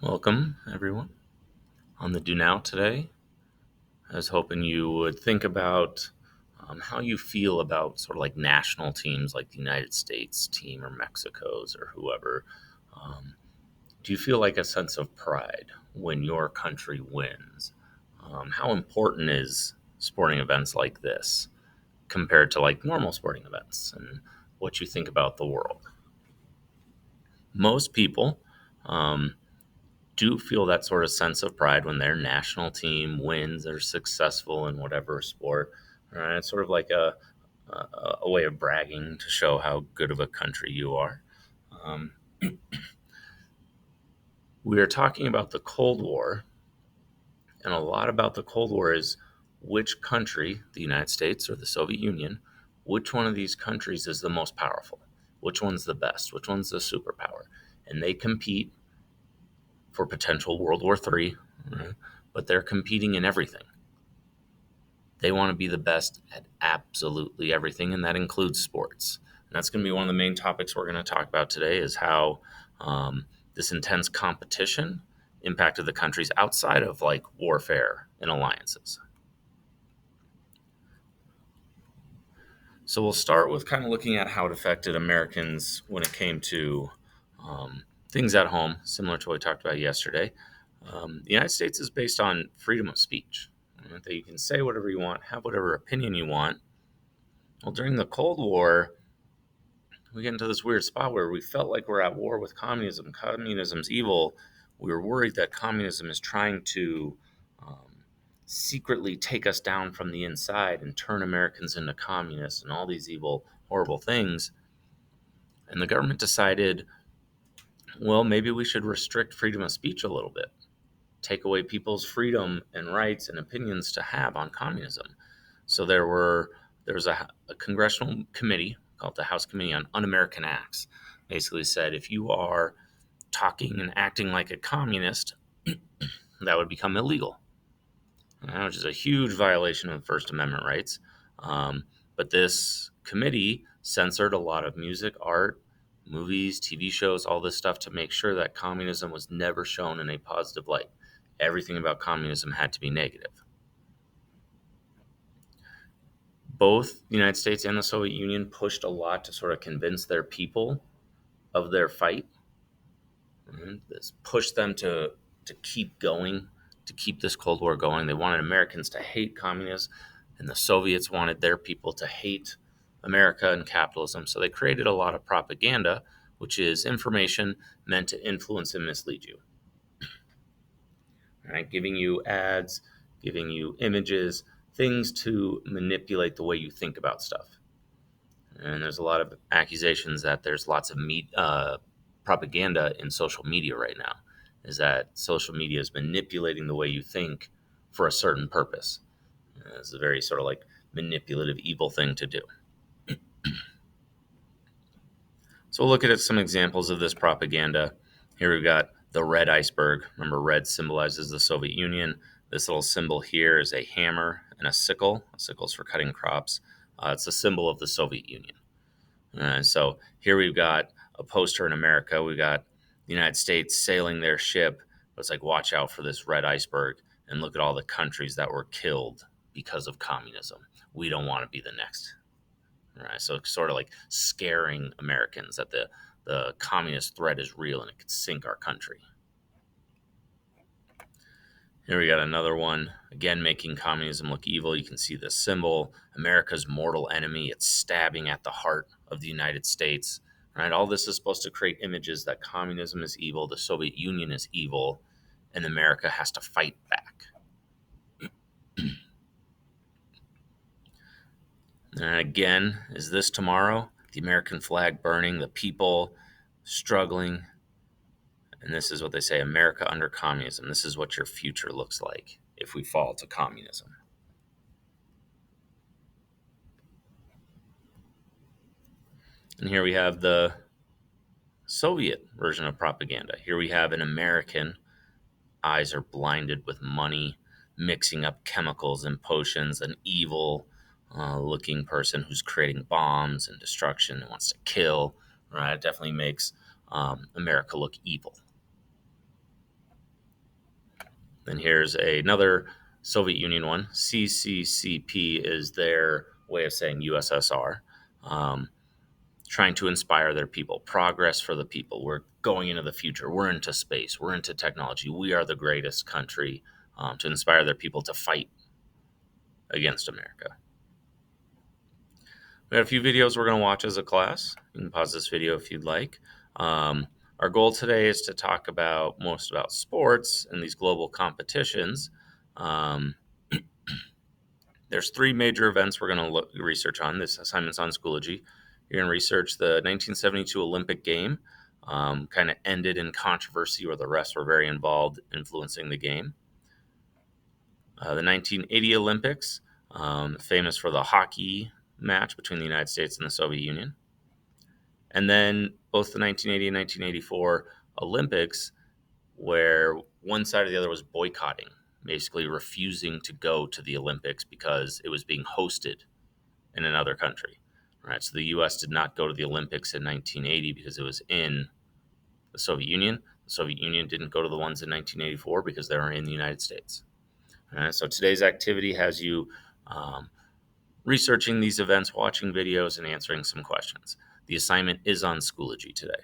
Welcome, everyone, on the Do Now today. I was hoping you would think about how you feel about sort of like national teams like the United States team or Mexico's or whoever. Um, do you feel like a sense of pride when your country wins? How important is sporting events like this compared to like normal sporting events and what you think about the world? Most people um, do feel that sort of sense of pride when their national team wins or successful in whatever sport. It's sort of like a way of bragging to show how good of a country you are. Um, we are talking about the Cold War, and a lot about the Cold War is which country, the United States or the Soviet Union, which one of these countries is the most powerful? Which one's the best? Which one's the superpower? And they compete for potential World War III, right? But they're competing in everything. They want to be the best at absolutely everything, and that includes sports. And that's going to be one of the main topics we're going to talk about today is how this intense competition impacted the countries outside of like warfare and alliances. So we'll start with kind of looking at how it affected Americans when it came to things at home, similar to what we talked about yesterday. The United States is based on freedom of speech, right? That you can say whatever you want, have whatever opinion you want. Well, during the Cold War, we get into this weird spot where we felt like we're at war with communism. Communism's evil. We were worried that communism is trying to secretly take us down from the inside and turn Americans into communists and all these evil, horrible things. And the government decided, well, maybe we should restrict freedom of speech a little bit, take away people's freedom and rights and opinions to have on communism. So there was a congressional committee called the House Committee on Un-American Acts. Basically said if you are talking and acting like a communist, that would become illegal, which is a huge violation of First Amendment rights. But this committee censored a lot of music, art, movies, TV shows, all this stuff to make sure that communism was never shown in a positive light. Everything about communism had to be negative. Both the United States and the Soviet Union pushed a lot to sort of convince their people of their fight. This pushed them to keep going, to keep this Cold War going. They wanted Americans to hate communists, and the Soviets wanted their people to hate America and capitalism. So they created a lot of propaganda, which is information meant to influence and mislead you. Right? Giving you ads, giving you images, things to manipulate the way you think about stuff. And there's a lot of accusations that there's lots of propaganda in social media right now. Is that social media is manipulating the way you think for a certain purpose. It's a very sort of like manipulative, evil thing to do. So we'll look at some examples of this propaganda. Here we've got the red iceberg. Remember, red symbolizes the Soviet Union. This little symbol here is a hammer and a sickle. A sickle is for cutting crops. It's a symbol of the Soviet Union. So here we've got a poster in America. We've got the United States sailing their ship. But it's like, watch out for this red iceberg and look at all the countries that were killed because of communism. We don't want to be the next. Right? So it's sort of like scaring Americans that the communist threat is real and it could sink our country. Here we got another one, again, making communism look evil. You can see the symbol, America's mortal enemy. It's stabbing at the heart of the United States. Right? All this is supposed to create images that communism is evil, the Soviet Union is evil, and America has to fight back. And again, is this tomorrow? The American flag burning, the people struggling. And this is what they say, America under communism. This is what your future looks like if we fall to communism. And here we have the Soviet version of propaganda. Here we have an American, eyes are blinded with money, mixing up chemicals and potions, an evil looking person who's creating bombs and destruction and wants to kill. Right? It definitely makes America look evil. Then here's another Soviet Union one. CCCP is their way of saying USSR, trying to inspire their people. Progress for the people. We're going into the future. We're into space. We're into technology. We are the greatest country, to inspire their people to fight against America. We have a few videos we're going to watch as a class. You can pause this video if you'd like. Our goal today is to talk about sports and these global competitions. There's three major events we're going to research on. This assignment's on Schoology. You're going to research the 1972 Olympic game. Kind of ended in controversy, where the refs were very involved influencing the game. The 1980 Olympics, famous for the hockey match between the United States and the Soviet Union. And then both the 1980 and 1984 Olympics, where one side or the other was boycotting, basically refusing to go to the Olympics because it was being hosted in another country. Right? So the U.S. did not go to the Olympics in 1980 because it was in the Soviet Union. The Soviet Union didn't go to the ones in 1984 because they were in the United States. All right, so today's activity has you researching these events, watching videos, and answering some questions. The assignment is on Schoology today.